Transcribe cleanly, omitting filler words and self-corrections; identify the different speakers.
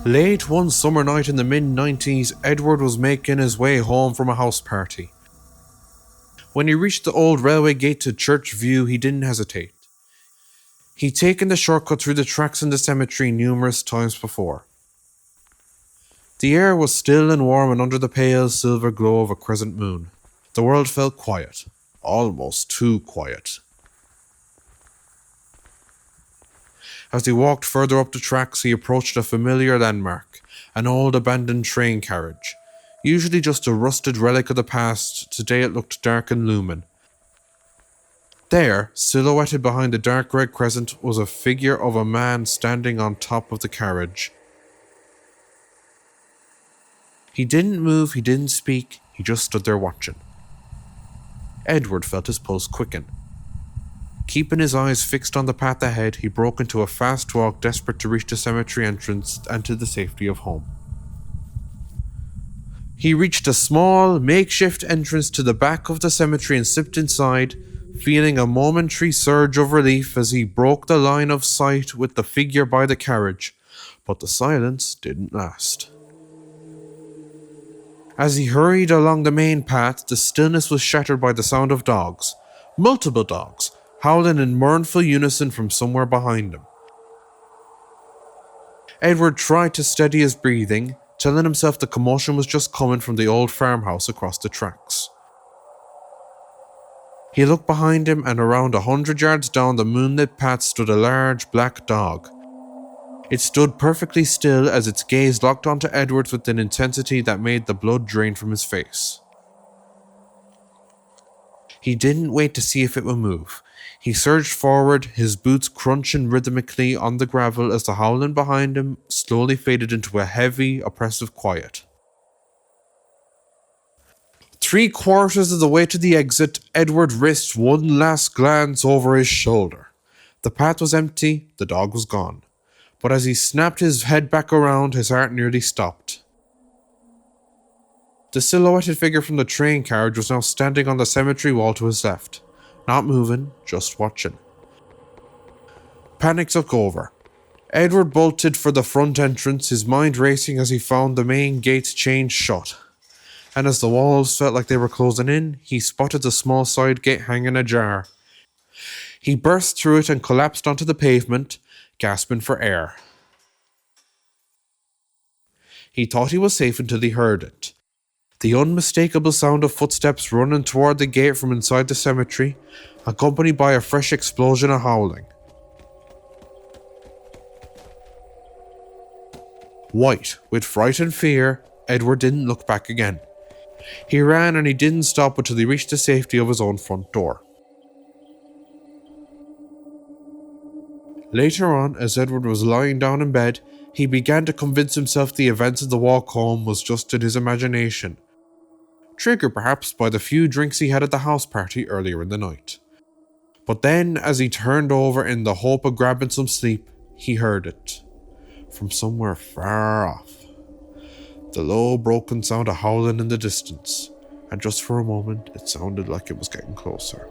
Speaker 1: Late one summer night in the mid-90s, Edward was making his way home from a house party. When he reached the old railway gate to Church View, he didn't hesitate. He'd taken the shortcut through the tracks in the cemetery numerous times before. The air was still and warm, and under the pale silver glow of a crescent moon, the world felt quiet, almost too quiet. As he walked further up the tracks, he approached a familiar landmark, an old abandoned train carriage. Usually just a rusted relic of the past, today it looked dark and looming. There, silhouetted behind the dark red crescent, was a figure of a man standing on top of the carriage. He didn't move, he didn't speak, he just stood there watching. Edward felt his pulse quicken. Keeping his eyes fixed on the path ahead, he broke into a fast walk, desperate to reach the cemetery entrance and to the safety of home. He reached a small, makeshift entrance to the back of the cemetery and slipped inside, feeling a momentary surge of relief as he broke the line of sight with the figure by the carriage. But the silence didn't last. As he hurried along the main path, the stillness was shattered by the sound of dogs. Multiple dogs, howling in mournful unison from somewhere behind him. Edward tried to steady his breathing, telling himself the commotion was just coming from the old farmhouse across the tracks. He looked behind him, and around 100 yards down the moonlit path stood a large black dog. It stood perfectly still as its gaze locked onto Edward with an intensity that made the blood drain from his face. He didn't wait to see if it would move. He surged forward, his boots crunching rhythmically on the gravel as the howling behind him slowly faded into a heavy, oppressive quiet. 3/4 of the way to the exit, Edward risked one last glance over his shoulder. The path was empty, the dog was gone. But as he snapped his head back around, his heart nearly stopped. The silhouetted figure from the train carriage was now standing on the cemetery wall to his left. Not moving, just watching. Panic took over. Edward bolted for the front entrance, his mind racing as he found the main gate's chain shut. And as the walls felt like they were closing in, he spotted the small side gate hanging ajar. He burst through it and collapsed onto the pavement, gasping for air. He thought he was safe until he heard it. The unmistakable sound of footsteps running toward the gate from inside the cemetery, accompanied by a fresh explosion of howling. White, with fright and fear, Edward didn't look back again. He ran, and he didn't stop until he reached the safety of his own front door. Later on, as Edward was lying down in bed, he began to convince himself the events of the walk home was just in his imagination, triggered perhaps by the few drinks he had at the house party earlier in the night. But then, as he turned over in the hope of grabbing some sleep, he heard it, from somewhere far off. The low, broken sound of howling in the distance, and just for a moment it sounded like it was getting closer.